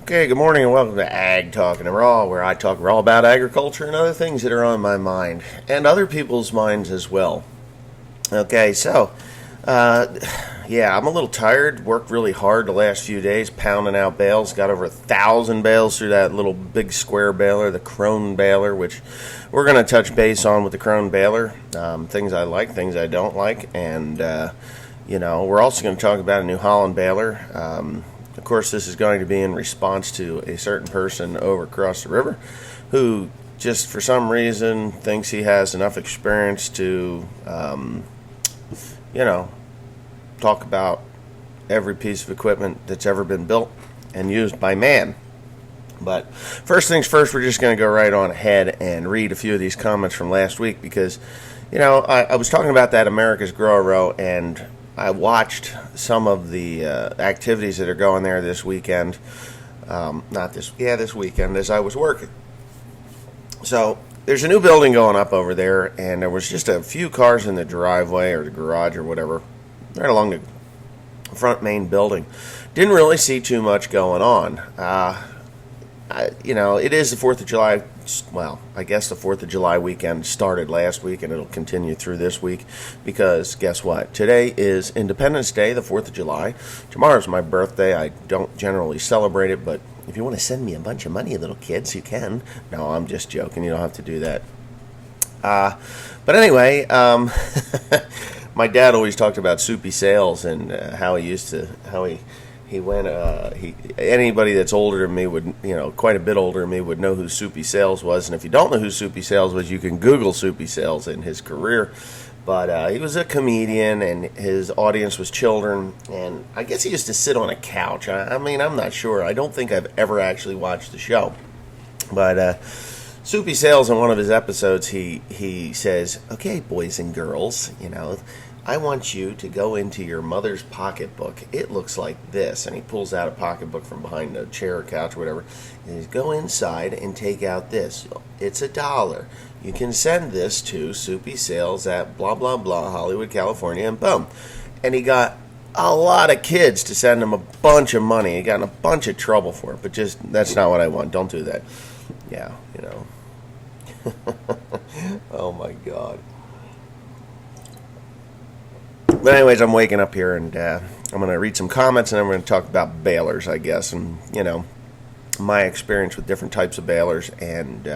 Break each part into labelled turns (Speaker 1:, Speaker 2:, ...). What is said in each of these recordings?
Speaker 1: Okay, good morning and welcome to Ag Talking Raw, where I talk raw about agriculture and other things that are on my mind and other people's minds as well. Okay, so, I'm a little tired. Worked really hard the last few days, pounding out bales. Got over 1,000 bales through that little big square baler, the Krone baler, which we're going to touch base on with the Krone baler. Things I like, things I don't like, and, we're also going to talk about a New Holland baler. Of course, this is going to be in response to a certain person over across the river who just for some reason thinks he has enough experience to, talk about every piece of equipment that's ever been built and used by man. But first things first, we're just going to go right on ahead and read a few of these comments from last week because, I was talking about that America's Grow Row, and I watched some of the activities that are going there this weekend. This weekend as I was working. So there's a new building going up over there, and there was just a few cars in the driveway or the garage or whatever, right along the front main building. Didn't really see too much going on. It is the 4th of July. Well, I guess the 4th of July weekend started last week, and it'll continue through this week because guess what? Today is Independence Day, the 4th of July. Tomorrow's my birthday. I don't generally celebrate it, but if you want to send me a bunch of money, little kids, you can. No, I'm just joking. You don't have to do that. But anyway, my dad always talked about Soupy Sales and how he went. Anybody that's older than me would, quite a bit older than me would know who Soupy Sales was. And if you don't know who Soupy Sales was, you can Google Soupy Sales in his career. But he was a comedian, and his audience was children. And I guess he used to sit on a couch. I'm not sure. I don't think I've ever actually watched the show. But Soupy Sales, in one of his episodes, he says, "Okay, boys and girls, I want you to go into your mother's pocketbook. It looks like this." And he pulls out a pocketbook from behind a chair or couch or whatever. And he says, "Go inside and take out this. It's $1. You can send this to Soupy Sales at blah, blah, blah, Hollywood, California," and boom. And he got a lot of kids to send him a bunch of money. He got in a bunch of trouble for it. But that's not what I want. Don't do that. Yeah, Oh, my God. But anyways, I'm waking up here, and I'm going to read some comments, and I'm going to talk about balers, I guess, and, my experience with different types of balers and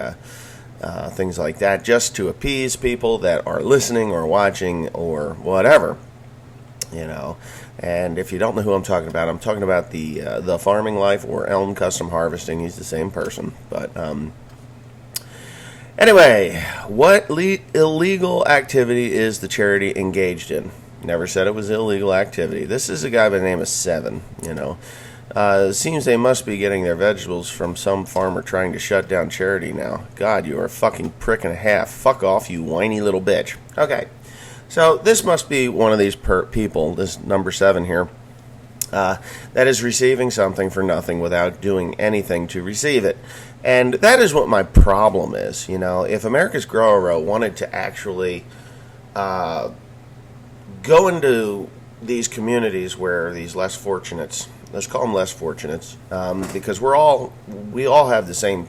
Speaker 1: things like that, just to appease people that are listening or watching or whatever, And if you don't know who I'm talking about the Farming Life or Elm Custom Harvesting. He's the same person, but anyway, what illegal activity is the charity engaged in? Never said it was illegal activity. This is a guy by the name of Seven, Seems they must be getting their vegetables from some farmer trying to shut down charity now. God, you are a fucking prick and a half. Fuck off, you whiny little bitch. Okay, so this must be one of these people, this number 7 here, that is receiving something for nothing without doing anything to receive it. And that is what my problem is. If America's Grow Row wanted to actually go into these communities where these less fortunates, let's call them less fortunates, because we all have the same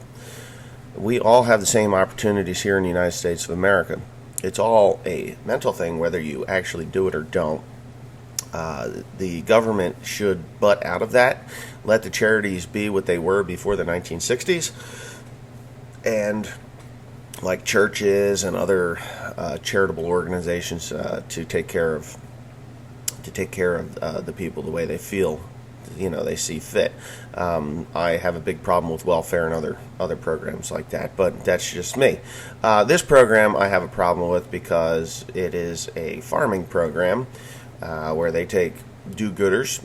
Speaker 1: opportunities here in the United States of America. It's all a mental thing, whether you actually do it or don't. The government should butt out of that, let the charities be what they were before the 1960s, and like churches and other charitable organizations to take care of the people the way they feel, they see fit. I have a big problem with welfare and other programs like that, but that's just me. This program I have a problem with because it is a farming program where they take do-gooders,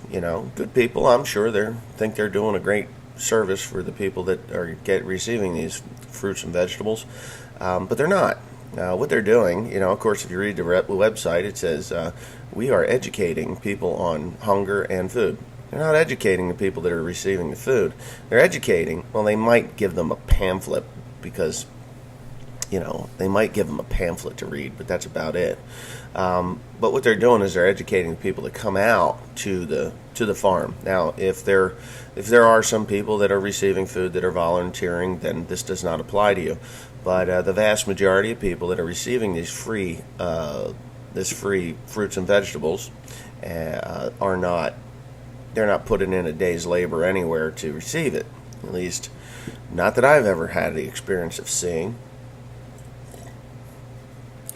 Speaker 1: good people. I'm sure they think they're doing a great service for the people that are receiving these fruits and vegetables, but they're not. What they're doing, of course, if you read the website, it says, we are educating people on hunger and food. They're not educating the people that are receiving the food. They're educating, well, they might give them a pamphlet because they might give them a pamphlet to read, but that's about it. But what they're doing is they're educating people to come out to the farm. Now, if there are some people that are receiving food that are volunteering, then this does not apply to you. But the vast majority of people that are receiving these free fruits and vegetables are not. They're not putting in a day's labor anywhere to receive it. At least, not that I've ever had the experience of seeing.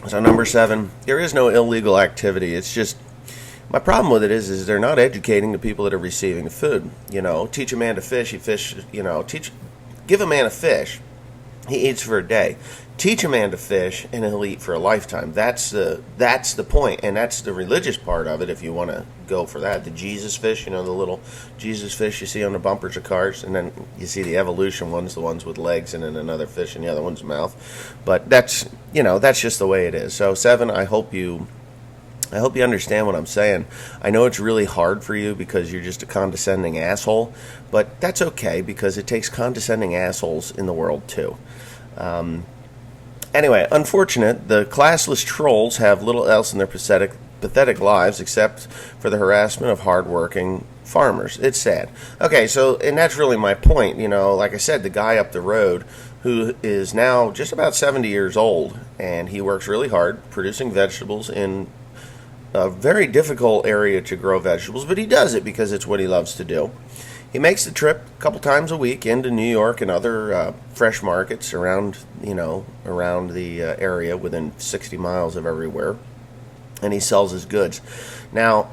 Speaker 1: So number 7, there is no illegal activity. It's just, my problem with it is they're not educating the people that are receiving the food. Teach a man to fish, he fish. Give a man a fish, he eats for a day. Teach a man to fish, and he'll eat for a lifetime. That's the point, and that's the religious part of it. If you want to go for that, the Jesus fish, the little Jesus fish you see on the bumpers of cars, and then you see the evolution ones, the ones with legs, and then another fish in the other one's mouth. But that's just the way it is. So 7, I hope you understand what I'm saying. I know it's really hard for you because you're just a condescending asshole, but that's okay because it takes condescending assholes in the world too. Anyway, unfortunate, the classless trolls have little else in their pathetic lives except for the harassment of hardworking farmers. It's sad. Okay, so, and that's really my point. Like I said, the guy up the road who is now just about 70 years old, and he works really hard producing vegetables in a very difficult area to grow vegetables, but he does it because it's what he loves to do. He makes the trip a couple times a week into New York and other fresh markets around the area within 60 miles of everywhere, and he sells his goods. Now,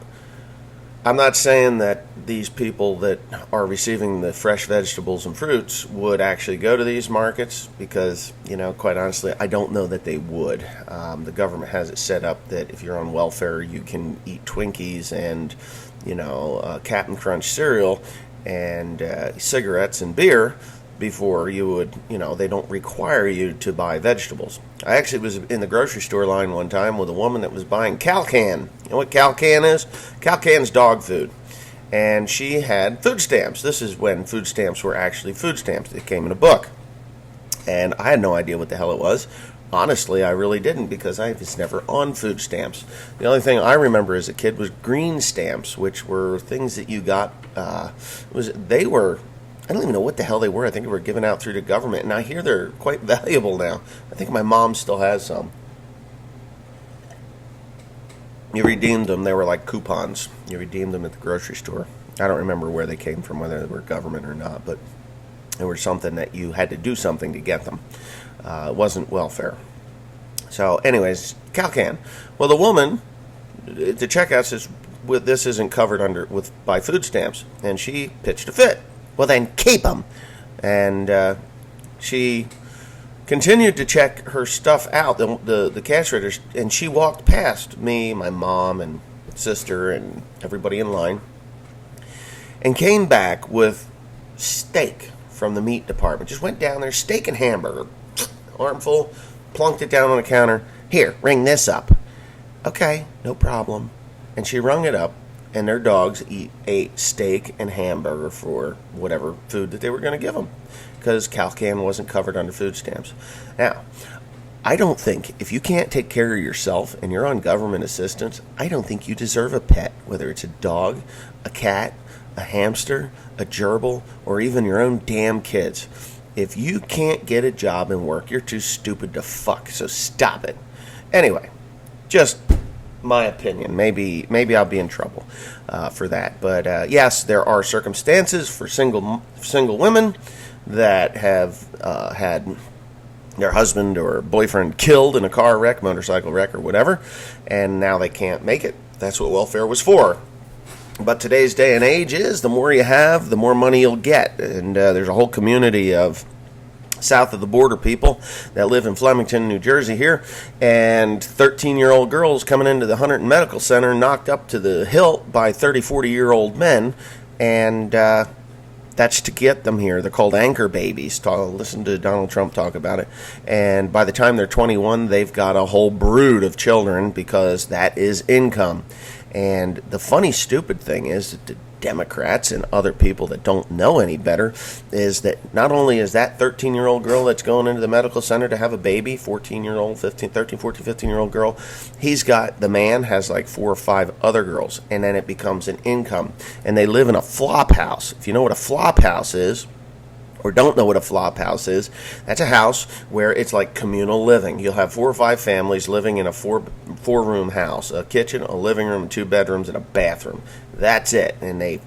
Speaker 1: I'm not saying that these people that are receiving the fresh vegetables and fruits would actually go to these markets because, quite honestly, I don't know that they would. The government has it set up that if you're on welfare, you can eat Twinkies and, Captain Crunch cereal and cigarettes and beer before you would, they don't require you to buy vegetables. I actually was in the grocery store line one time with a woman that was buying Calcan. You know what Calcan is? Calcan's dog food. And she had food stamps. This is when food stamps were actually food stamps. They came in a book. And I had no idea what the hell it was. Honestly, I really didn't because I was never on food stamps. The only thing I remember as a kid was green stamps, which were things that you got. I don't even know what the hell they were. I think they were given out through the government, and I hear they're quite valuable now. I think my mom still has some. You redeemed them. They were like coupons. You redeemed them at the grocery store. I don't remember where they came from, whether they were government or not, but they were something that you had to do something to get them. It wasn't welfare. So, anyways, Calcan. Well, the woman, the checkout says, this isn't covered by food stamps, and she pitched a fit. Well, then keep them. And she continued to check her stuff out, the cash register, and she walked past me, my mom, and sister, and everybody in line, and came back with steak from the meat department. Just went down there, steak and hamburger, armful, plunked it down on the counter. Here, ring this up. Okay, no problem. And she rung it up, and their dogs ate steak and hamburger for whatever food that they were going to give them, because Calcan wasn't covered under food stamps. Now, I don't think, if you can't take care of yourself and you're on government assistance, I don't think you deserve a pet, whether it's a dog, a cat, a hamster, a gerbil, or even your own damn kids. If you can't get a job and work, you're too stupid to fuck, so stop it. Anyway, just my opinion. Maybe I'll be in trouble for that. But yes, there are circumstances for single women that have had their husband or boyfriend killed in a car wreck, motorcycle wreck, or whatever, and now they can't make it. That's what welfare was for. But today's day and age is the more you have, the more money you'll get. And there's a whole community of south of the border people that live in Flemington, New Jersey here, and 13-year-old girls coming into the Huntington Medical Center knocked up to the hilt by 30, 40-year-old men, and that's to get them here. They're called anchor babies. Listen to Donald Trump talk about it. And by the time they're 21, they've got a whole brood of children because that is income. And the funny, stupid thing is that Democrats and other people that don't know any better is that not only is that 13-year-old girl that's going into the medical center to have a baby, 14-year-old, 15-year-old girl, the man has like 4 or 5 other girls, and then it becomes an income. And they live in a flop house. If you know what a flop house is, or don't know what a flop house is, that's a house where it's like communal living. You'll have 4 or 5 families living in a four-room house, a kitchen, a living room, 2 bedrooms, and a bathroom. That's it. And they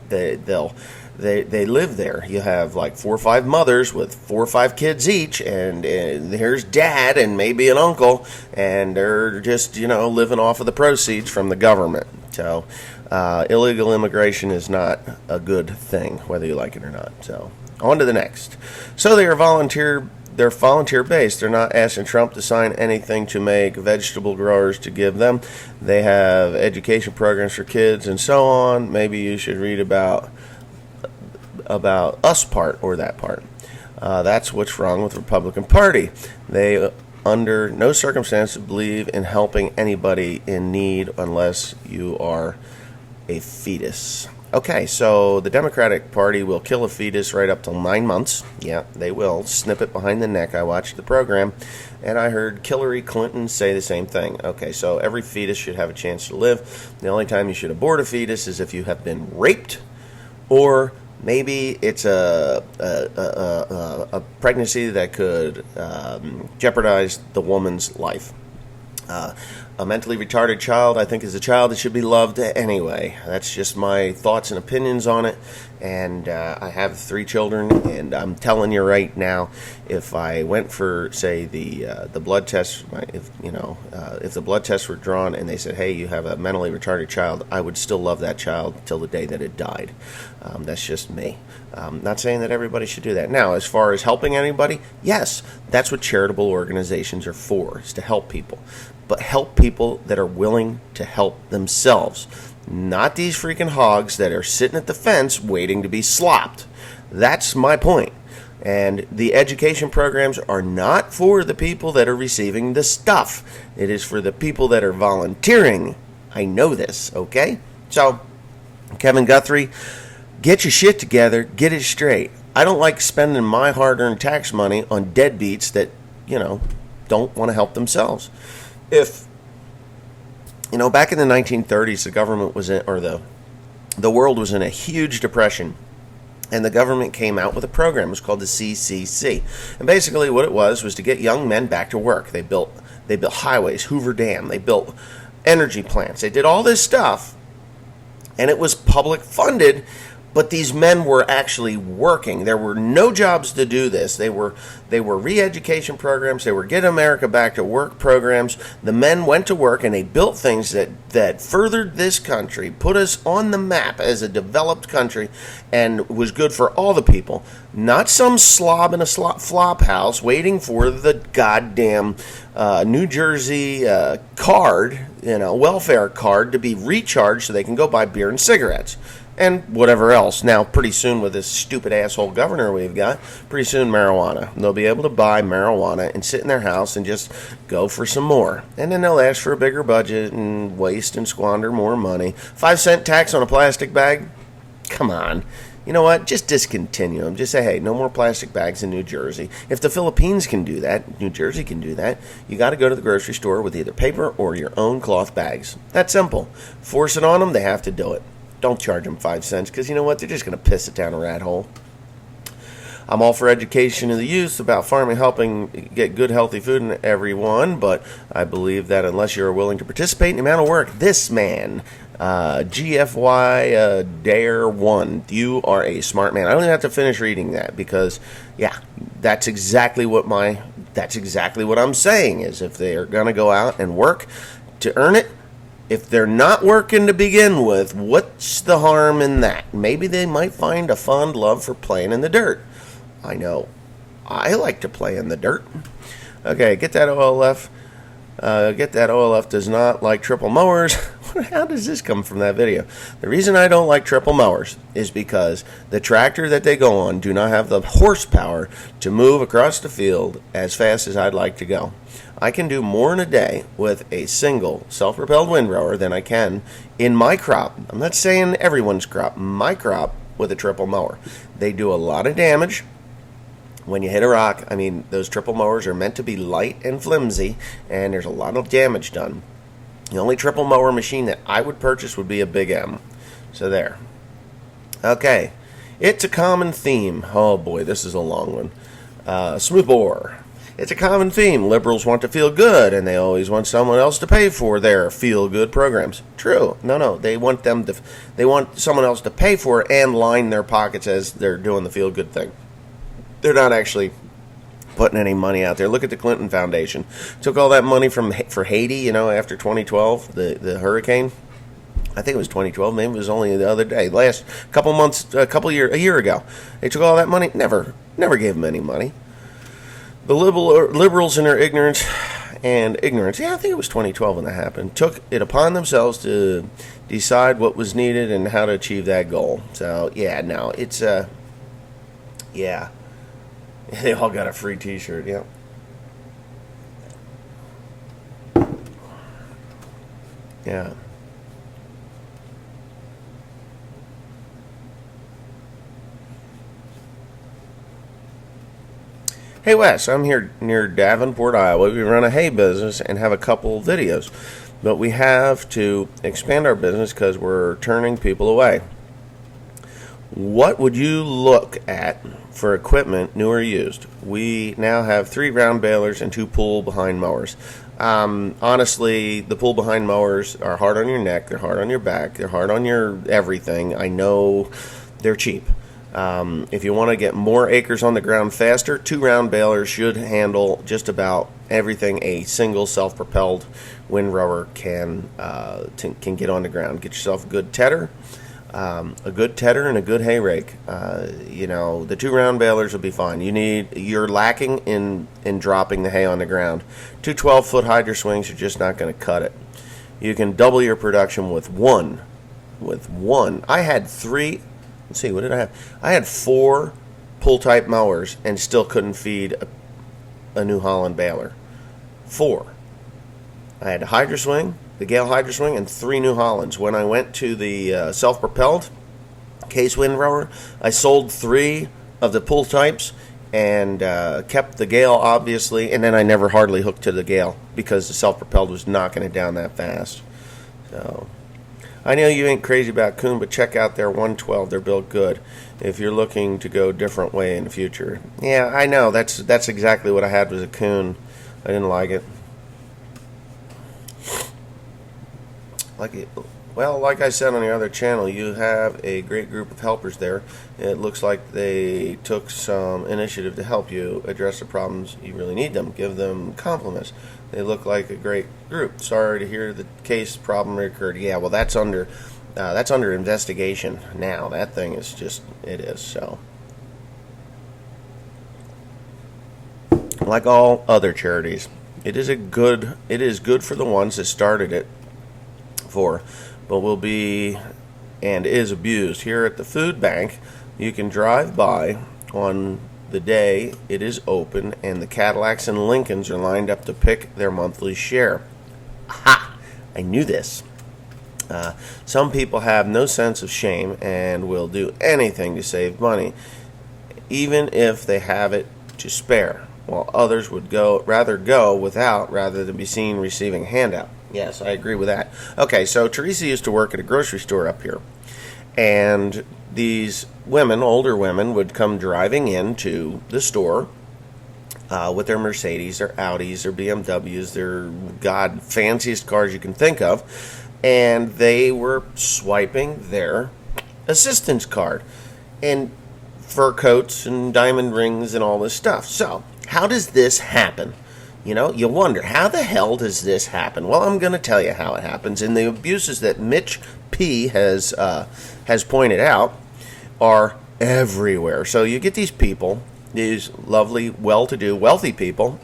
Speaker 1: live there. You have like 4 or 5 mothers with 4 or 5 kids each, and here's dad and maybe an uncle, and they're just living off of the proceeds from the government. So illegal immigration is not a good thing, whether you like it or not. So on to the next. So they're volunteer based. They're not asking Trump to sign anything to make vegetable growers to give them. They have education programs for kids and so on. Maybe you should read about us part or that part. That's what's wrong with the Republican Party. They under no circumstances believe in helping anybody in need unless you are a fetus. Okay, so the Democratic Party will kill a fetus right up till 9 months. Yeah, they will. Snip it behind the neck. I watched the program, and I heard Hillary Clinton say the same thing. Okay, so every fetus should have a chance to live. The only time you should abort a fetus is if you have been raped, or maybe it's a pregnancy that could jeopardize the woman's life. A mentally retarded child, I think, is a child that should be loved anyway. That's just my thoughts and opinions on it. And I have 3 children, and I'm telling you right now, if I went for, say, the blood test, if the blood tests were drawn and they said, hey, you have a mentally retarded child, I would still love that child till the day that it died. That's just me. Not saying that everybody should do that. Now, as far as helping anybody, yes, that's what charitable organizations are for, is to help people. But help people that are willing to help themselves. Not these freaking hogs that are sitting at the fence waiting to be slopped. That's my point. And the education programs are not for the people that are receiving the stuff. It is for the people that are volunteering. I know this, okay? So, Kevin Guthrie, get your shit together, get it straight. I don't like spending my hard-earned tax money on deadbeats that, don't want to help themselves. If, back in the 1930s, the government was in, or the world was in a huge depression, and the government came out with a program. It was called the CCC. And basically what it was to get young men back to work. They built highways, Hoover Dam, they built energy plants. They did all this stuff, and it was public funded, but these men were actually working. There were no jobs to do this. They were re-education programs. They were Get America Back to Work programs. The men went to work, and they built things that furthered this country, put us on the map as a developed country, and was good for all the people. Not some slob in a flop house waiting for the goddamn New Jersey card, welfare card, to be recharged so they can go buy beer and cigarettes. And whatever else. Now, pretty soon with this stupid asshole governor we've got, pretty soon marijuana. They'll be able to buy marijuana and sit in their house and just go for some more. And then they'll ask for a bigger budget and waste and squander more money. 5-cent tax on a plastic bag? Come on. You know what? Just discontinue them. Just say, hey, no more plastic bags in New Jersey. If the Philippines can do that, New Jersey can do that, you got to go to the grocery store with either paper or your own cloth bags. That's simple. Force it on them, they have to do it. Don't charge them 5 cents, because you know what? They're just going to piss it down a rat hole. I'm all for education of the youth about farming, helping get good, healthy food in everyone, but I believe that unless you're willing to participate in the amount of work, this man, GFY Dare 1, you are a smart man. I don't even have to finish reading that, because, yeah, that's exactly what I'm saying, is if they're going to go out and work to earn it, if they're not working to begin with, what's the harm in that? Maybe they might find a fond love for playing in the dirt. I know. I like to play in the dirt. Okay, get that OLF. Does not like triple mowers. how does this come from that video? The reason I don't like triple mowers is because the tractor that they go on do not have the horsepower to move across the field as fast as I'd like to go. I can do more in a day with a single self-propelled windrower than I can in my crop. I'm not saying everyone's crop, my crop with a triple mower. They do a lot of damage. When you hit a rock, I mean, those triple mowers are meant to be light and flimsy, and there's a lot of damage done. The only triple mower machine that I would purchase would be a Big M. So there. Okay. It's a common theme. Oh boy, this is a long one. Smooth bore. It's a common theme. Liberals want to feel good, and they always want someone else to pay for their feel-good programs. True. No. They want someone else to pay for it and line their pockets as they're doing the feel-good thing. They're not actually putting any money out there. Look at the Clinton Foundation. Took all that money for Haiti, after 2012, the hurricane. I think it was 2012. Maybe it was only the other day. A year ago. They took all that money. Never gave them any money. The liberals in their ignorance, yeah, I think it was 2012 when that happened, took it upon themselves to decide what was needed and how to achieve that goal. So, yeah, no, it's, yeah. They all got a free t-shirt, yeah. Yeah. Hey Wes, I'm here near Davenport, Iowa. We run a hay business and have a couple videos. But we have to expand our business because we're turning people away. What would you look at for equipment, new or used? We now have 3 round balers and 2 pull-behind mowers. Honestly, the pull-behind mowers are hard on your neck, they're hard on your back, they're hard on your everything. I know they're cheap. If you want to get more acres on the ground faster, 2 round balers should handle just about everything a single self-propelled windrower can get on the ground. Get yourself a good tedder. A good tedder and a good hay rake. The 2 round balers will be fine. You're lacking in dropping the hay on the ground. 2 12-foot hydro swings are just not going to cut it. You can double your production with one. I had 3. Let's see, what did I have? I had 4 pull type mowers and still couldn't feed a New Holland baler. 4. I had a hydro swing, the Gale hydro swing, and 3 New Hollands. When I went to the self-propelled case windrower, I sold 3 of the pull types and kept the Gale, obviously, and then I never hardly hooked to the Gale because the self-propelled was knocking it down that fast. So, I know you ain't crazy about Kuhn, but check out their 112. They're built good if you're looking to go a different way in the future. Yeah, I know. That's exactly what I had was a Kuhn. I didn't like it. Like I said on the other channel, you have a great group of helpers there. It looks like they took some initiative to help you address the problems you really need them. Give them compliments. They look like a great group. Sorry to hear the case problem occurred. Yeah, well, that's under investigation now. That thing is just, it is. So, like all other charities, it is good for the ones that started it but will be and is abused. Here at the food bank, you can drive by on the day it is open and the Cadillacs and Lincolns are lined up to pick their monthly share. Ha! I knew this. Some people have no sense of shame and will do anything to save money, even if they have it to spare, while others would rather go without rather than be seen receiving a handout. Yes, I agree with that. Okay, so Teresa used to work at a grocery store up here, and these women, older women, would come driving into the store with their Mercedes, their Audis, their BMWs, their fanciest cars you can think of, and they were swiping their assistance card and fur coats and diamond rings and all this stuff. So, how does this happen? You wonder, how the hell does this happen? Well, I'm going to tell you how it happens. And the abuses that Mitch P. has pointed out are everywhere. So you get these people, these lovely, well-to-do, wealthy people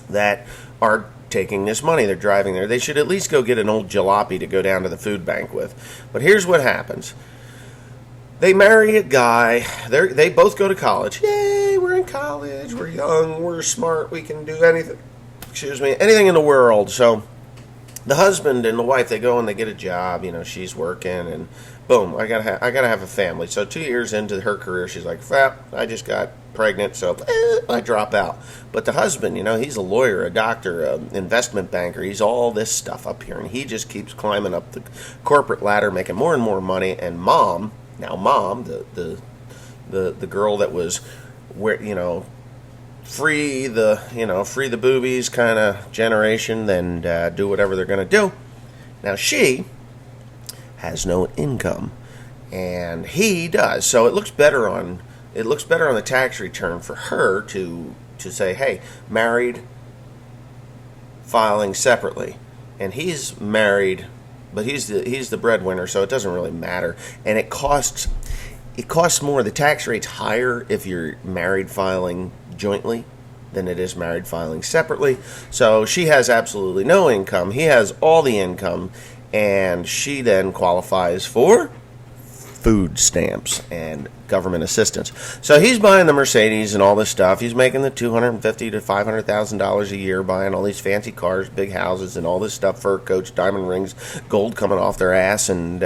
Speaker 1: that are taking this money. They're driving there. They should at least go get an old jalopy to go down to the food bank with. But here's what happens. They marry a guy. They both go to college. Yay, we're in college. We're young. We're smart. We can do anything. Anything in the world. So the husband and the wife, they go and they get a job. She's working, and boom, I gotta have a family. So 2 years into her career, she's like, I just got pregnant, so I drop out. But the husband, he's a lawyer, a doctor, an investment banker. He's all this stuff up here, and he just keeps climbing up the corporate ladder, making more and more money. And mom, the girl that was free the boobies kind of generation, then do whatever they're going to do. Now she has no income, and he does. So it looks better on the tax return for her to say, hey, married, filing separately, and he's married, but he's the breadwinner, so it doesn't really matter. And it costs more. The tax rate's higher if you're married filing jointly than it is married filing separately. So she has absolutely no income. He has all the income, and she then qualifies for food stamps and government assistance. So he's buying the Mercedes and all this stuff. He's making the $250,000 to $500,000 a year, buying all these fancy cars, big houses, and all this stuff, fur coats, diamond rings, gold coming off their ass, and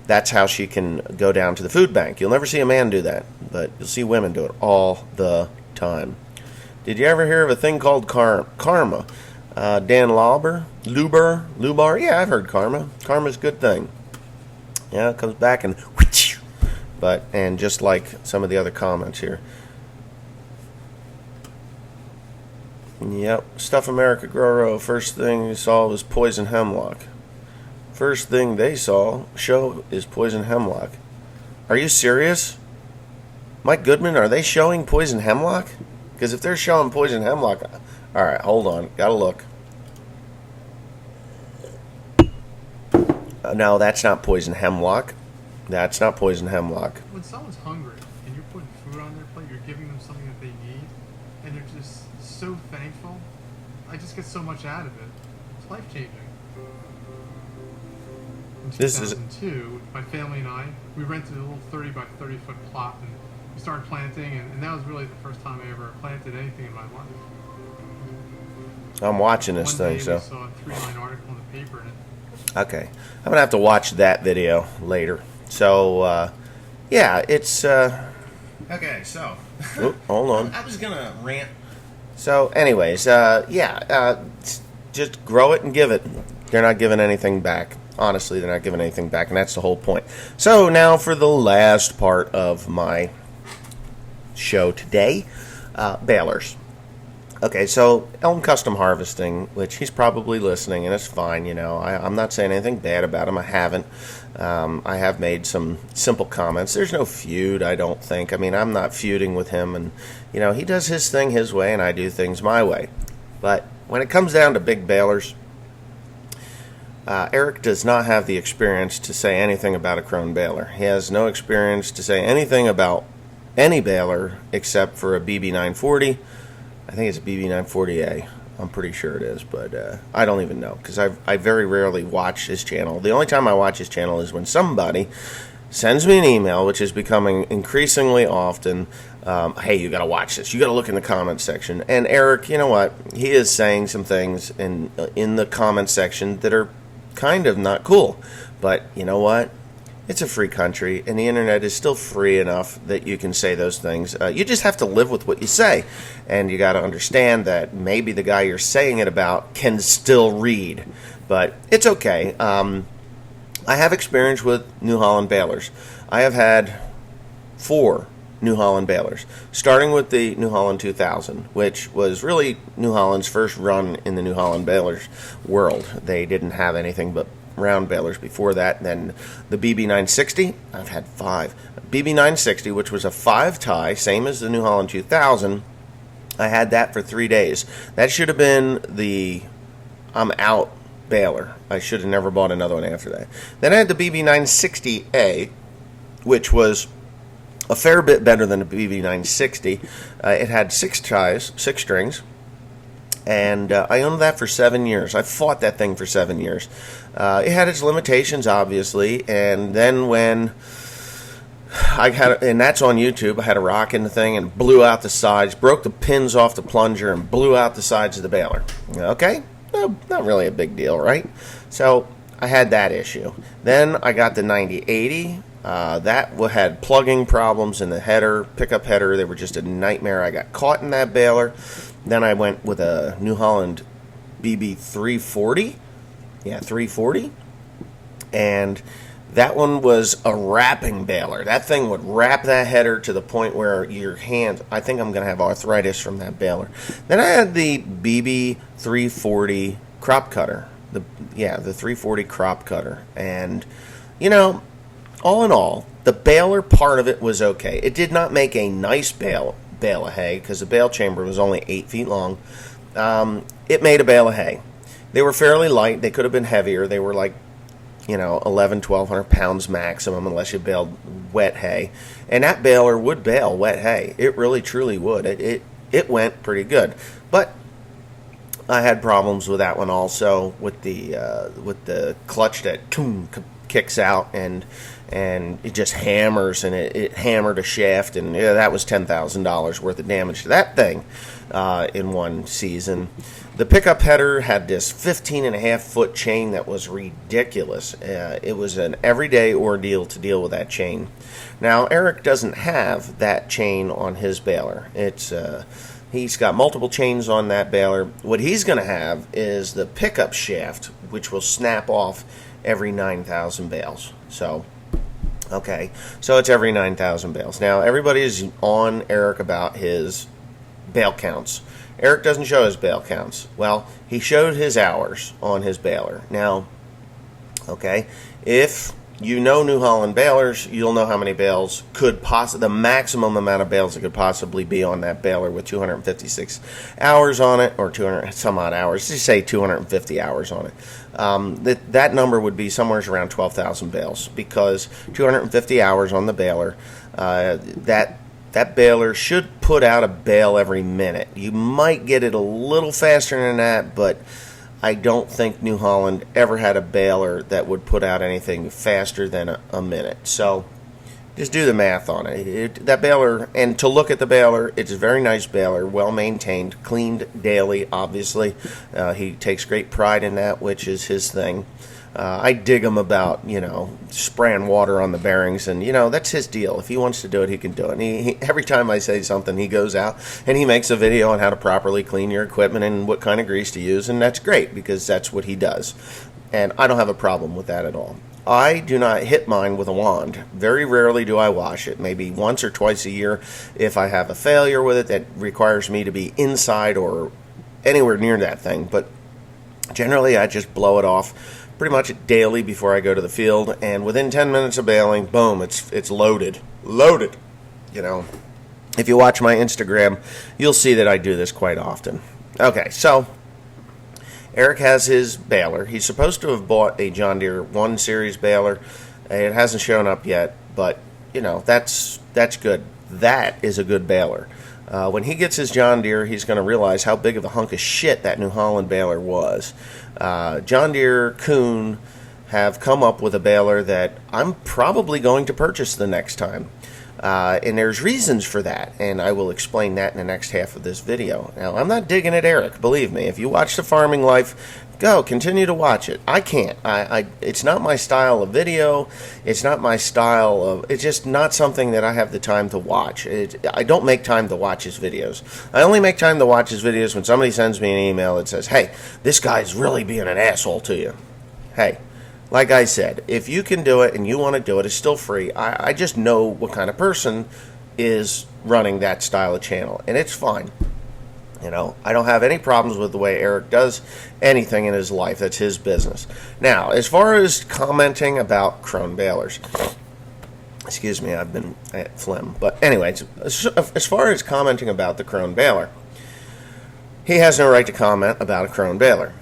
Speaker 1: that's how she can go down to the food bank. You'll never see a man do that, but you'll see women do it all the time. Did you ever hear of a thing called karma? Dan Lubar? Yeah, I've heard karma. Karma's a good thing. Yeah, it comes back and just like some of the other comments here. Yep, Stuff America Grow. First thing you saw was poison hemlock. First thing they show is poison hemlock. Are you serious? Mike Goodman, are they showing poison hemlock? Because if they're showing poison hemlock, all right, hold on, gotta look. No, that's not poison hemlock. That's not poison hemlock.
Speaker 2: When someone's hungry and you're putting food on their plate, you're giving them something that they need, and they're just so thankful. I just get so much out of it. It's life-changing. In 2002, my family and I, we rented a little 30 by 30 foot plot, and we started planting, and that was really the first time I ever planted anything in my life.
Speaker 1: I'm watching this
Speaker 2: One day
Speaker 1: thing, so.
Speaker 2: we saw a 3-line article in the paper, and
Speaker 1: Okay. I'm going to have to watch that video later. So, yeah, it's... Okay, so... Oop, hold on.
Speaker 3: I was going to rant.
Speaker 1: So, anyways, just grow it and give it. They're not giving anything back. Honestly, they're not giving anything back, and that's the whole point. So, now for the last part of my show today, balers. Okay, so Elm Custom Harvesting, which he's probably listening, and it's fine, I'm not saying anything bad about him. I haven't. I have made some simple comments. There's no feud, I don't think. I mean, I'm not feuding with him, and, he does his thing his way, and I do things my way. But when it comes down to big balers, Eric does not have the experience to say anything about a Krone baler. He has no experience to say anything about any baler except for a BB940. I think it's a BB940A. I'm pretty sure it is, but I don't even know because I very rarely watch his channel. The only time I watch his channel is when somebody sends me an email, which is becoming increasingly often. Hey, you got to watch this. You got to look in the comments section. And Eric, you know what? He is saying some things in the comments section that are kind of not cool. But you know what? It's a free country, and the internet is still free enough that you can say those things. You just have to live with what you say, and you got to understand that maybe the guy you're saying it about can still read, but it's okay. I have experience with New Holland balers. I have had 4 New Holland balers, starting with the New Holland 2000, which was really New Holland's first run in the New Holland balers world. They didn't have anything but round balers before that. Then the BB960, I've had 5. BB960, which was a 5-tie, same as the New Holland 2000, I had that for 3 days. That should have been the I'm out baler. I should have never bought another one after that. Then I had the BB960A, which was a fair bit better than the BB960. It had 6 ties, 6 strings, And I owned that for 7 years. I fought that thing for 7 years. It had its limitations, obviously. And then when and that's on YouTube, I had a rock in the thing and blew out the sides, broke the pins off the plunger, and blew out the sides of the baler. Okay? No, not really a big deal, right? So I had that issue. Then I got the 9080. That had plugging problems in the header, pickup header. They were just a nightmare. I got caught in that baler. Then I went with a New Holland BB 340. Yeah, 340. And that one was a wrapping baler. That thing would wrap that header to the point where your hand, I think I'm going to have arthritis from that baler. Then I had the BB 340 crop cutter. The 340 crop cutter. And, all in all, the baler part of it was okay. It did not make a nice bale of hay because the bale chamber was only 8 feet long. It made a bale of hay. They were fairly light. They could have been heavier. They were like, 1,100 pounds maximum unless you baled wet hay. And that baler would bale wet hay. It really, truly would. It went pretty good. But I had problems with that one also with the clutch that kicks out and it just hammers, and it hammered a shaft, and that was $10,000 worth of damage to that thing in one season. The pickup header had this 15.5-foot chain that was ridiculous. It was an everyday ordeal to deal with that chain. Now, Eric doesn't have that chain on his baler. He's got multiple chains on that baler. What he's going to have is the pickup shaft, which will snap off every 9,000 bales. So it's every 9,000 bales. Now, everybody is on Eric about his bale counts. Eric doesn't show his bale counts. Well, he showed his hours on his baler. Now, if you know New Holland balers, you'll know how many bales the maximum amount of bales that could possibly be on that baler with 256 hours on it, or 200 some odd hours. Just say 250 hours on it. That number would be somewhere around 12,000 bales, because 250 hours on the baler, that baler should put out a bale every minute. You might get it a little faster than that, but I don't think New Holland ever had a baler that would put out anything faster than a minute. So just do the math on it. That baler, and to look at the baler, it's a very nice baler, well maintained, cleaned daily, obviously. He takes great pride in that, which is his thing. I dig him about, spraying water on the bearings, and, that's his deal. If he wants to do it, he can do it. And he every time I say something, he goes out and he makes a video on how to properly clean your equipment and what kind of grease to use, and that's great because that's what he does. And I don't have a problem with that at all. I do not hit mine with a wand. Very rarely do I wash it, maybe once or twice a year if I have a failure with it that requires me to be inside or anywhere near that thing. But generally, I just blow it off pretty much daily before I go to the field, and within 10 minutes of baling, boom, it's loaded. If you watch my Instagram, you'll see that I do this quite often. Okay, so Eric has his baler. He's supposed to have bought a John Deere 1 Series baler. It hasn't shown up yet, but that's good. That is a good baler. When he gets his John Deere, he's going to realize how big of a hunk of shit that New Holland baler was. John Deere, Krone have come up with a baler that I'm probably going to purchase the next time. And there's reasons for that, and I will explain that in the next half of this video. Now, I'm not digging at Eric, believe me. If you watch The Farming Life, continue to watch it. I can't. It's not my style of video. It's not my style of... It's just not something that I have the time to watch. I don't make time to watch his videos. I only make time to watch his videos when somebody sends me an email that says, hey, this guy's really being an asshole to you. Hey, like I said, if you can do it and you want to do it, it's still free. I just know what kind of person is running that style of channel, and it's fine. I don't have any problems with the way Eric does anything in his life. That's his business. Now, as far as commenting about Krone balers, excuse me, I've been at phlegm. But anyways, as far as commenting about the Krone baler, he has no right to comment about a Krone baler.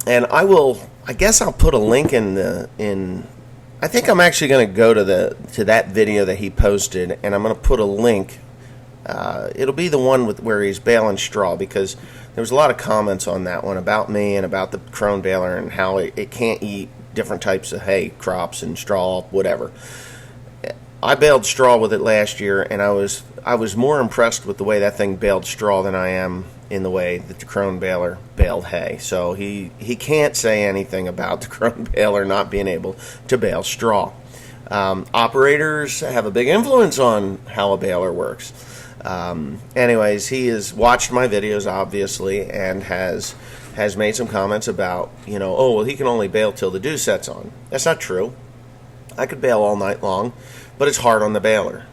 Speaker 1: And I guess I'll put a link in I think I'm actually going to go to that video that he posted, and I'm going to put a link It'll be the one where he's baling straw, because there was a lot of comments on that one about me and about the Krone baler and how it can't eat different types of hay crops and straw, whatever. I baled straw with it last year, and I was more impressed with the way that thing baled straw than I am in the way that the Krone baler baled hay. So he can't say anything about the Krone baler not being able to bale straw. Operators have a big influence on how a baler works. Anyways, he has watched my videos, obviously, and has made some comments about, oh, well, he can only bale till the dew sets on. That's not true. I could bale all night long, but it's hard on the baler.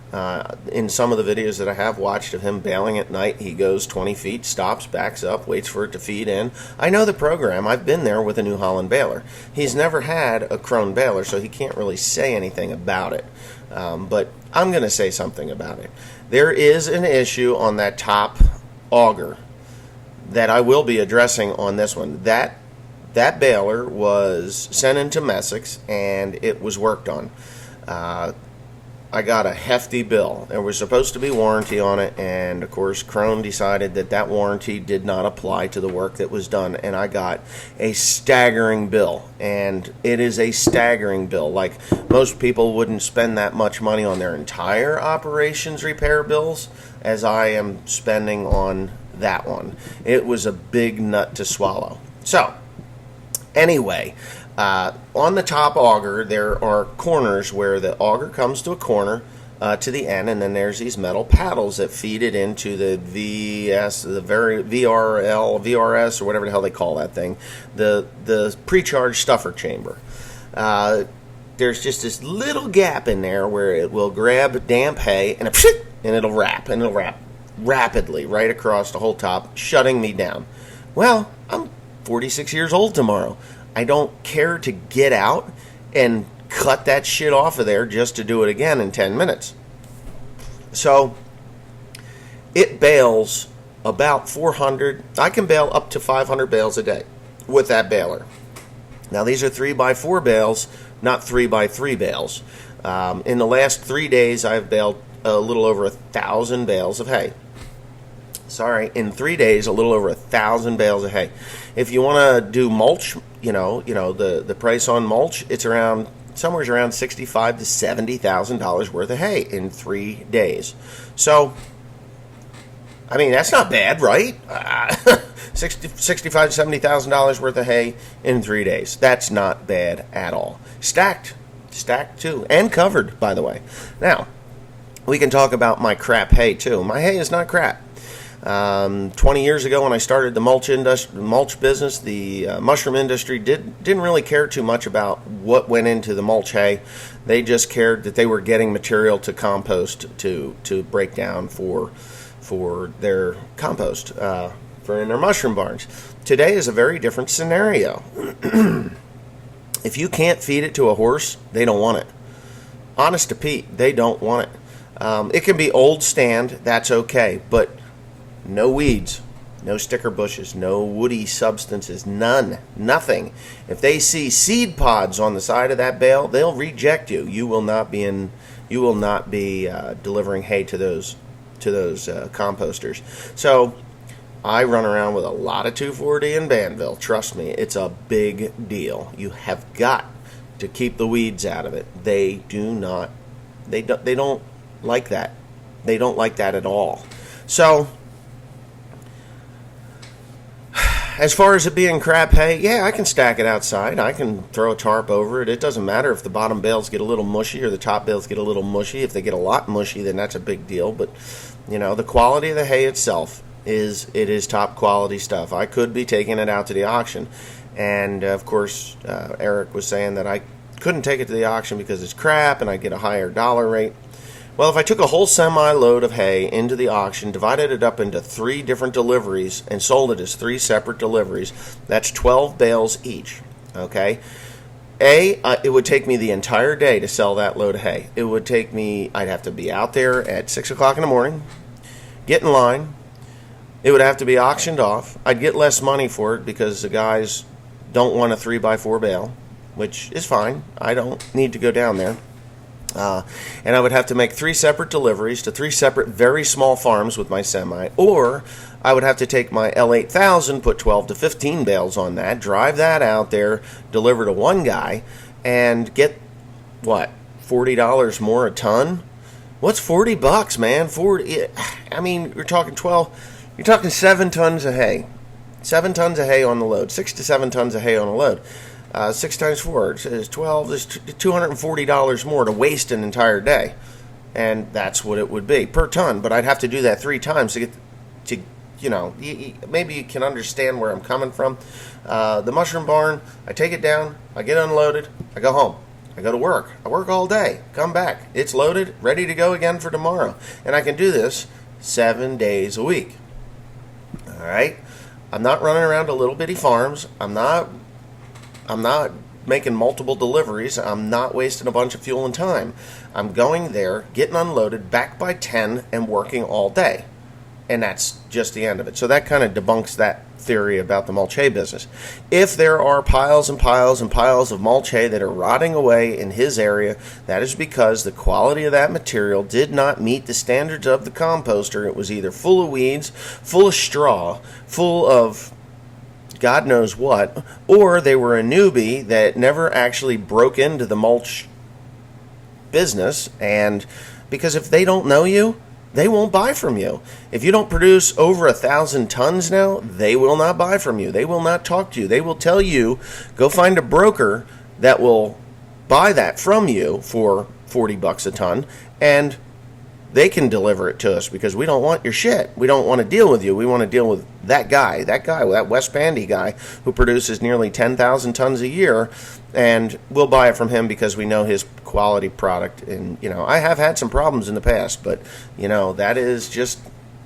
Speaker 1: In some of the videos that I have watched of him baling at night, he goes 20 feet, stops, backs up, waits for it to feed in. I know the program. I've been there with a New Holland baler. He's never had a Krone baler, so he can't really say anything about it. But I'm going to say something about it. There is an issue on that top auger that I will be addressing on this one. That baler was sent into Messick's, and it was worked on. I got a hefty bill. There was supposed to be warranty on it, and of course Krone decided that warranty did not apply to the work that was done, and I got a staggering bill. And it is a staggering bill. Like, most people wouldn't spend that much money on their entire operations repair bills as I am spending on that one. It was a big nut to swallow. So anyway, on the top auger, there are corners where the auger comes to a corner to the end, and then there's these metal paddles that feed it into the VRS, or whatever the hell they call that thing, the pre-charged stuffer chamber. There's just this little gap in there where it will grab damp hay and it'll wrap rapidly right across the whole top, shutting me down. Well, I'm 46 years old tomorrow. I don't care to get out and cut that shit off of there just to do it again in 10 minutes. So it bales about 400. I can bale up to 500 bales a day with that baler. Now, these are 3x4 bales, not 3x3 bales. In the last 3 days, I've baled a little over 1,000 bales of hay. In 3 days, a little over 1,000 bales of hay. If you want to do mulch, the price on mulch, it's somewhere around $65,000 to $70,000 worth of hay in 3 days. So, I mean, that's not bad, right? $65,000 to $70,000 worth of hay in 3 days. That's not bad at all. Stacked too, and covered, by the way. Now, we can talk about my crap hay too. My hay is not crap. 20 years ago, when I started the mulch business, the mushroom industry didn't really care too much about what went into the mulch hay. They just cared that they were getting material to compost to break down for their compost for in their mushroom barns. Today is a very different scenario. If you can't feed it to a horse, they don't want it. Honest to Pete, they don't want it. It can be old stand, that's okay, but no weeds, no sticker bushes, no woody substances, nothing. If they see seed pods on the side of that bale, they'll reject you. You will not be delivering hay to those composters. So I run around with a lot of 2,4-D in Banville. Trust me, it's a big deal. You have got to keep the weeds out of it. They don't like that. They don't like that at all. So, as far as it being crap hay, yeah, I can stack it outside. I can throw a tarp over it. It doesn't matter if the bottom bales get a little mushy or the top bales get a little mushy. If they get a lot mushy, then that's a big deal. But, the quality of the hay itself is top quality stuff. I could be taking it out to the auction. And, of course, Eric was saying that I couldn't take it to the auction because it's crap and I get a higher dollar rate. Well, if I took a whole semi-load of hay into the auction, divided it up into 3 different deliveries, and sold it as 3 separate deliveries, that's 12 bales each, okay? It would take me the entire day to sell that load of hay. I'd have to be out there at 6 o'clock in the morning, get in line. It would have to be auctioned off. I'd get less money for it because the guys don't want a 3x4 bale, which is fine. I don't need to go down there. And I would have to make 3 separate deliveries to 3 separate very small farms with my semi, or I would have to take my L8000, put 12 to 15 bales on that, drive that out there, deliver to one guy, and get, what, $40 more a ton? What's $40, man? 40. I mean, you're talking 7 tons of hay. 7 tons of hay on the load. 6 to 7 tons of hay on a load. 6 times 4 is 12. There's $240 more to waste an entire day. And that's what it would be per ton. But I'd have to do that 3 times to get to, maybe you can understand where I'm coming from. The mushroom barn, I take it down, I get unloaded, I go home. I go to work. I work all day, come back. It's loaded, ready to go again for tomorrow. And I can do this 7 days a week. All right? I'm not running around to little bitty farms. I'm not making multiple deliveries. I'm not wasting a bunch of fuel and time. I'm going there, getting unloaded, back by 10, and working all day. And that's just the end of it. So that kind of debunks that theory about the mulch hay business. If there are piles and piles and piles of mulch hay that are rotting away in his area, that is because the quality of that material did not meet the standards of the composter. It was either full of weeds, full of straw, full of God knows what, or they were a newbie that never actually broke into the mulch business. And because if they don't know you, they won't buy from you. If you don't produce over 1,000 tons now, they will not buy from you. They will not talk to you. They will tell you, go find a broker that will buy that from you for $40 a ton, and they can deliver it to us because we don't want your shit. We don't want to deal with you. We want to deal with that West Pandy guy who produces nearly 10,000 tons a year, and we'll buy it from him because we know his quality product. And, I have had some problems in the past, but, that is just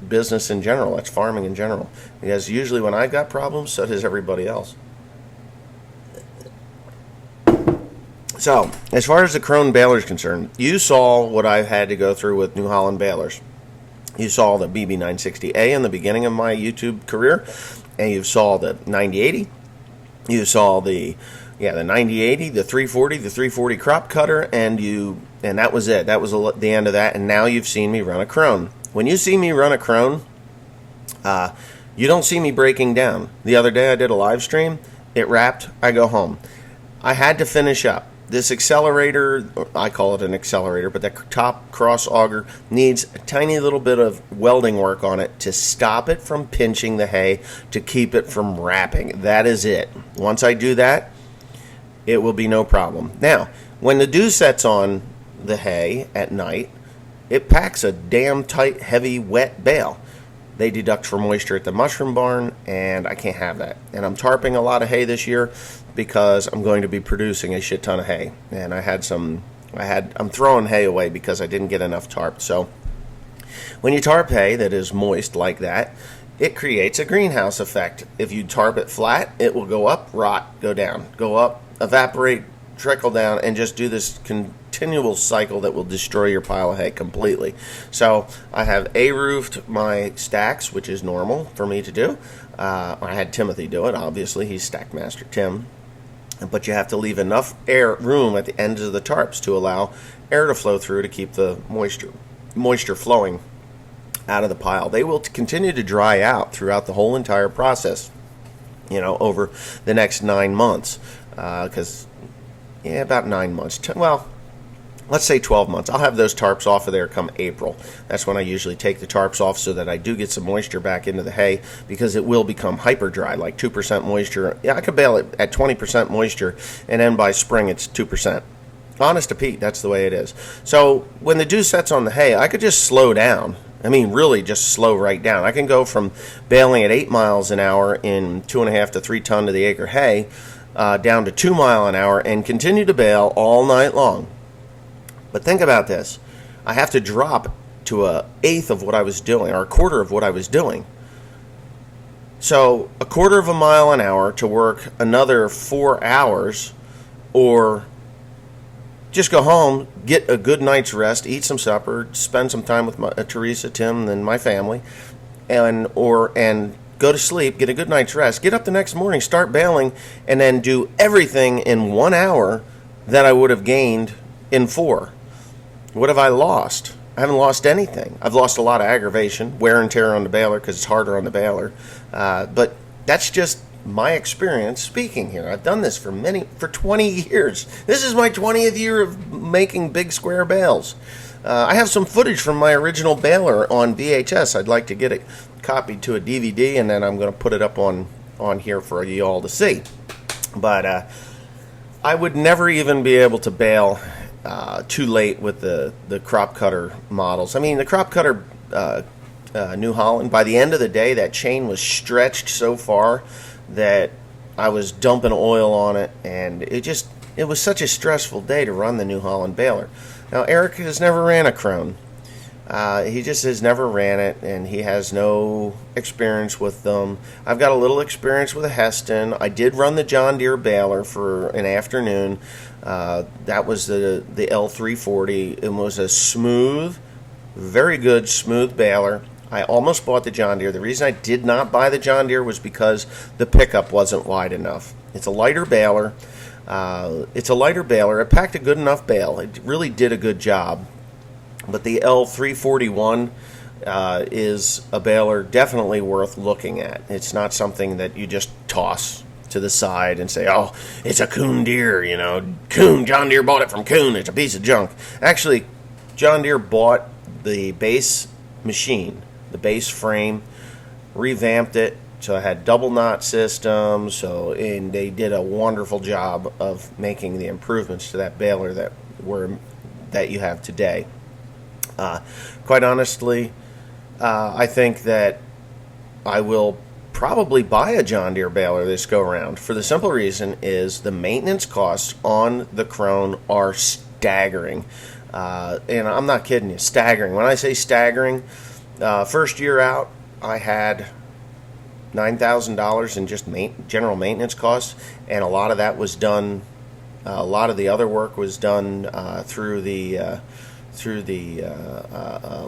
Speaker 1: business in general. That's farming in general. Because usually when I've got problems, so does everybody else. So, as far as the Krone baler is concerned, you saw what I had to go through with New Holland balers. You saw the BB960A in the beginning of my YouTube career, and you saw the 9080. You saw the 9080, the 340, the 340 crop cutter, and that was it. That was the end of that, and now you've seen me run a Krone. When you see me run a Krone, you don't see me breaking down. The other day I did a live stream. It wrapped. I go home. I had to finish up. This accelerator, I call it an accelerator, but that top cross auger needs a tiny little bit of welding work on it to stop it from pinching the hay, to keep it from wrapping. That is it. Once I do that, it will be no problem. Now, when the dew sets on the hay at night, it packs a damn tight, heavy, wet bale. They deduct for moisture at the mushroom barn, and I can't have that. And I'm tarping a lot of hay this year because I'm going to be producing a shit ton of hay. And I'm throwing hay away because I didn't get enough tarp. So when you tarp hay that is moist like that, it creates a greenhouse effect. If you tarp it flat, it will go up, rot, go down, go up, evaporate, trickle down, and just do this continual cycle that will destroy your pile of hay completely. So I have A-roofed my stacks, which is normal for me to do. I had Timothy do it, obviously. He's Stack Master Tim. But you have to leave enough room at the ends of the tarps to allow air to flow through to keep the moisture flowing out of the pile. They will continue to dry out throughout the whole entire process, over the next 9 months. About 9 months. Let's say 12 months. I'll have those tarps off of there come April. That's when I usually take the tarps off so that I do get some moisture back into the hay, because it will become hyper dry, like 2% moisture. Yeah, I could bale it at 20% moisture, and then by spring it's 2%. Honest to Pete, that's the way it is. So when the dew sets on the hay, I could just slow down. I mean, really just slow right down. I can go from baling at 8 miles an hour in 2.5 to 3 ton to the acre hay down to 2 mile an hour and continue to bale all night long. But think about this. I have to drop to an eighth of what I was doing, or a quarter of what I was doing. So a quarter of a mile an hour to work another 4 hours, or just go home, get a good night's rest, eat some supper, spend some time with Teresa, Tim, and my family, and go to sleep, get a good night's rest, get up the next morning, start baling, and then do everything in 1 hour that I would have gained in 4. what have I lost? I haven't lost anything. I've lost a lot of aggravation, wear and tear on the baler because it's harder on the baler. But that's just my experience speaking here. I've done this for 20 years. This is my 20th year of making big square bales. I have some footage from my original baler on VHS. I'd like to get it copied to a DVD, and then I'm going to put it up on here for you all to see. But I would never even be able to bale too late with the crop cutter models. I mean, the crop cutter New Holland, by the end of the day, that chain was stretched so far that I was dumping oil on it, and it was such a stressful day to run the New Holland baler. Now, Eric has never ran a Krone. He just has never ran it, and he has no experience with them. I've got a little experience with a Heston. I did run the John Deere baler for an afternoon. That was the L340. It was a smooth, very good smooth baler. I almost bought the John Deere. The reason I did not buy the John Deere was because the pickup wasn't wide enough. It's a lighter baler. It packed a good enough bale. It really did a good job. But the L341 is a baler definitely worth looking at. It's not something that you just toss to the side and say, oh, it's a Kuhn Deere, John Deere bought it from Kuhn. It's a piece of junk. Actually, John Deere bought the base machine, the base frame, revamped it, so it had double knot systems, and they did a wonderful job of making the improvements to that baler that you have today. Quite honestly, I think that I will probably buy a John Deere baler this go round, for the simple reason is the maintenance costs on the Krone are staggering. And I'm not kidding you, staggering. When I say staggering, first year out, I had $9,000 in just general maintenance costs, and a lot of that was done. A lot of the other work was done through the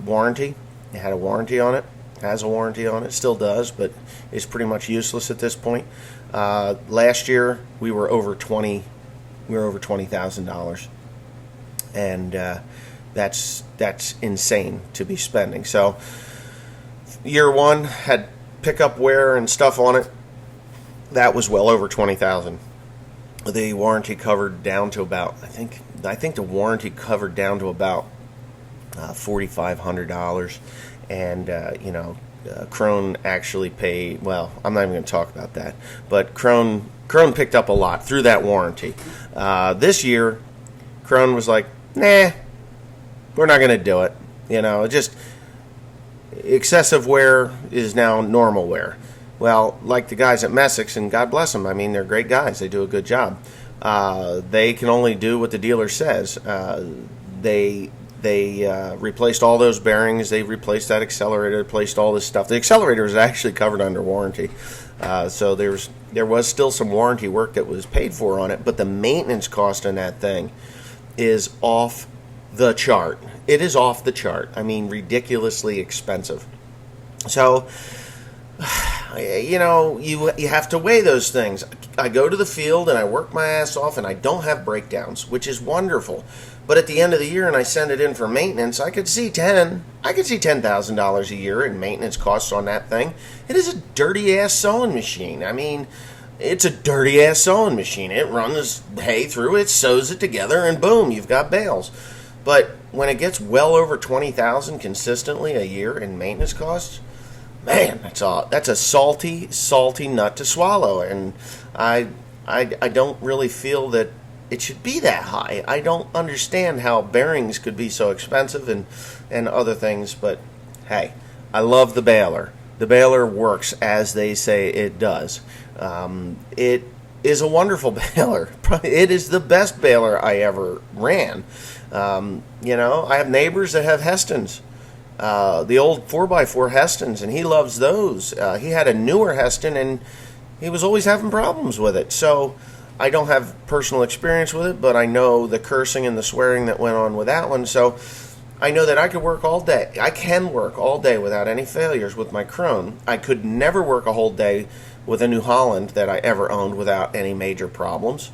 Speaker 1: warranty. It had a warranty on it. Has a warranty on it. Still does, but it's pretty much useless at this point. Last year we were over $20,000. And that's insane to be spending. So year one had pickup wear and stuff on it. That was well over $20,000. The warranty covered down to about I think the warranty covered down to about $4,500, and Krone actually paid. Well, I'm not even going to talk about that. But Krone picked up a lot through that warranty. This year, Krone was like, nah, we're not going to do it. Just excessive wear is now normal wear. Well, like the guys at Messick's, and God bless them, I mean, they're great guys. They do a good job. They can only do what the dealer says. They replaced all those bearings. They replaced that accelerator, replaced all this stuff. The accelerator is actually covered under warranty. So there was still some warranty work that was paid for on it, but the maintenance cost on that thing is off the chart. It is off the chart. I mean, ridiculously expensive. So, you have to weigh those things. I go to the field and I work my ass off and I don't have breakdowns, which is wonderful. But at the end of the year and I send it in for maintenance, I could see $10,000 a year in maintenance costs on that thing. It is a dirty ass sewing machine. I mean, it's a dirty ass sewing machine. It runs hay through it, sews it together, and boom, you've got bales. But when it gets well over $20,000 consistently a year in maintenance costs, man, that's a salty nut to swallow. And I don't really feel that it should be that high. I don't understand how bearings could be so expensive and other things. But hey, I love the baler. The baler works as they say it does. It is a wonderful baler. It is the best baler I ever ran. I have neighbors that have Hestons, the old 4x4 Hestons, and he loves those. He had a newer Heston, and he was always having problems with it. So I don't have personal experience with it, but I know the cursing and the swearing that went on with that one. So I know that I could work all day. I can work all day without any failures with my Krone. I could never work a whole day with a New Holland that I ever owned without any major problems.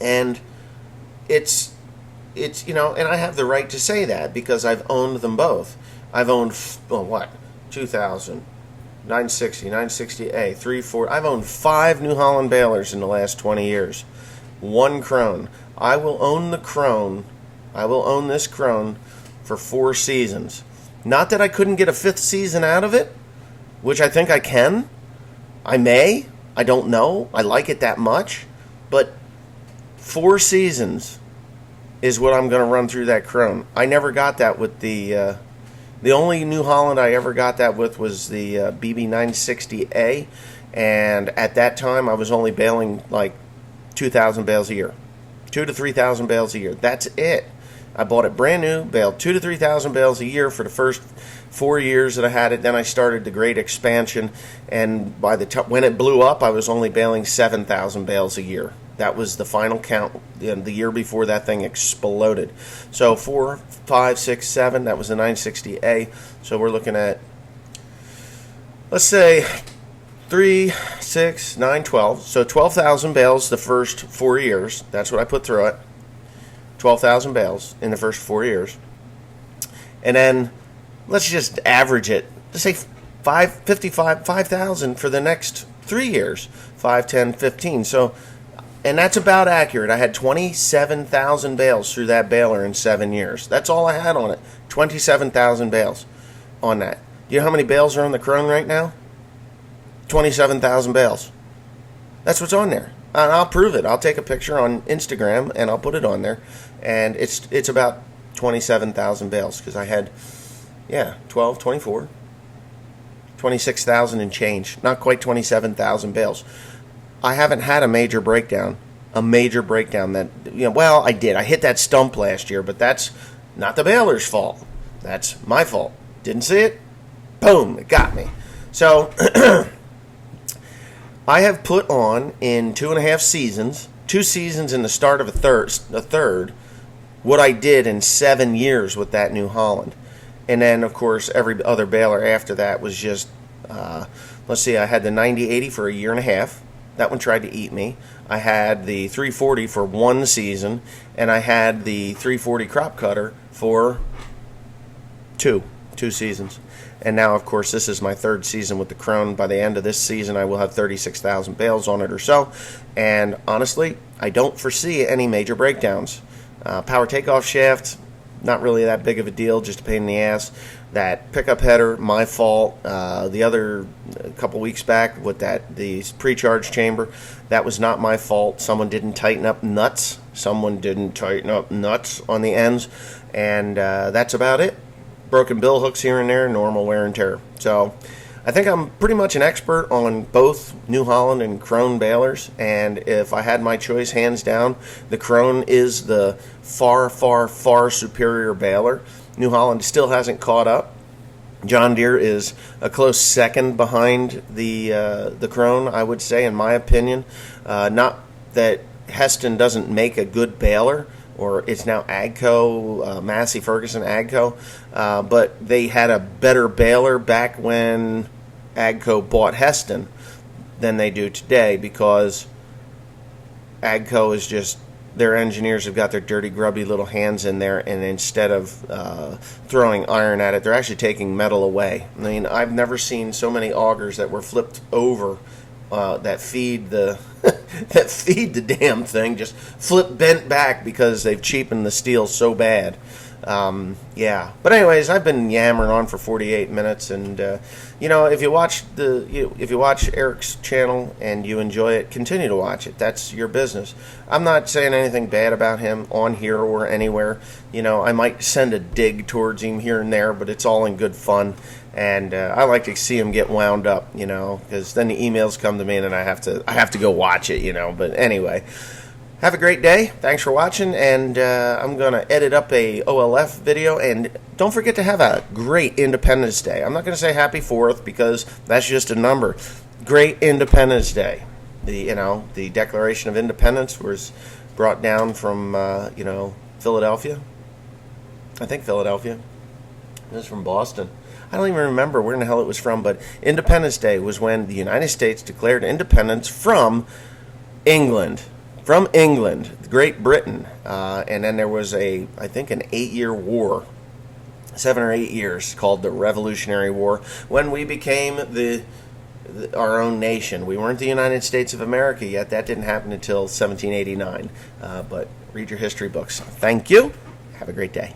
Speaker 1: And it's it's, and I have the right to say that because I've owned them both. I've owned, 2000, 960, 960A, 3, 4. I've owned 5 New Holland balers in the last 20 years. 1 Krone. I will own the Krone. I will own this Krone for 4 seasons. Not that I couldn't get a 5th season out of it, which I think I can. I may. I don't know. I like it that much. But 4 seasons is what I'm going to run through that Krone. I never got that with the only New Holland I ever got that with was the BB 960A, and at that time I was only baling like 2,000 bales a year, 2 to 3,000 bales a year. That's it. I bought it brand new, baled 2 to 3,000 bales a year for the first 4 years that I had it. Then I started the great expansion, and by the time when it blew up, I was only baling 7,000 bales a year. That was the final count the year before that thing exploded. So 4, 5, 6, 7, that was the 960A. So we're looking at, let's say, 3, 6, 9, 12. So 12,000 bales the first 4 years. That's what I put through it. 12,000 bales in the first 4 years. And then let's just average it. Let's say 5,000 for the next 3 years. 5, 10, 15. So, and that's about accurate. I had 27,000 bales through that baler in 7 years. That's all I had on it. 27,000 bales on that. Do you know how many bales are on the Krone right now? 27,000 bales. That's what's on there. And I'll prove it. I'll take a picture on Instagram and I'll put it on there. And it's about 27,000 bales because I had, 12, 24, 26,000 and change. Not quite 27,000 bales. I haven't had a major breakdown. That, well, I did. I hit that stump last year, but that's not the baler's fault. That's my fault. Didn't see it? Boom, it got me. So, I have put on in 2.5 seasons, 2 seasons in the start of a third, what I did in 7 years with that New Holland. And then, of course, every other baler after that was just, let's see, I had the 9080 for a year and a half. That one tried to eat me. I had the 340 for 1 season, and I had the 340 crop cutter for 2 seasons. And now, of course, this is my 3rd season with the Krone. By the end of this season, I will have 36,000 bales on it or so. And honestly, I don't foresee any major breakdowns. Power takeoff shaft, not really that big of a deal, just a pain in the ass. That pickup header, my fault. The other couple weeks back with the pre-charge chamber, that was not my fault. Someone didn't tighten up nuts. On the ends. And that's about it. Broken bill hooks here and there, normal wear and tear. So I think I'm pretty much an expert on both New Holland and Krone balers, and if I had my choice, hands down, the Krone is the far, far, far superior baler. New Holland still hasn't caught up. John Deere is a close second behind the Krone, I would say, in my opinion. Not that Heston doesn't make a good baler, or it's now Agco, Massey Ferguson Agco, but they had a better baler back when Agco bought Heston than they do today, because Agco is just, their engineers have got their dirty, grubby little hands in there, and instead of throwing iron at it, they're actually taking metal away. I mean, I've never seen so many augers that were flipped over that feed the that feed the damn thing, just bent back because they've cheapened the steel so bad. But anyways, I've been yammering on for 48 minutes, and if you watch Eric's channel and you enjoy it, continue to watch it. That's your business. I'm not saying anything bad about him on here or anywhere. I might send a dig towards him here and there, but it's all in good fun. And I like to see him get wound up, because then the emails come to me and then I have to go watch it, But anyway, have a great day. Thanks for watching, and I'm going to edit up a OLF video. And don't forget to have a great Independence Day. I'm not going to say Happy 4th because that's just a number. Great Independence Day. The Declaration of Independence was brought down from, Philadelphia. I think Philadelphia. It was from Boston. I don't even remember where in the hell it was from, but Independence Day was when the United States declared independence from England. from England, Great Britain, and then there was I think an 8-year war, 7 or 8 years, called the Revolutionary War, when we became our own nation. We weren't the United States of America yet. That didn't happen until 1789. But read your history books. Thank you. Have a great day.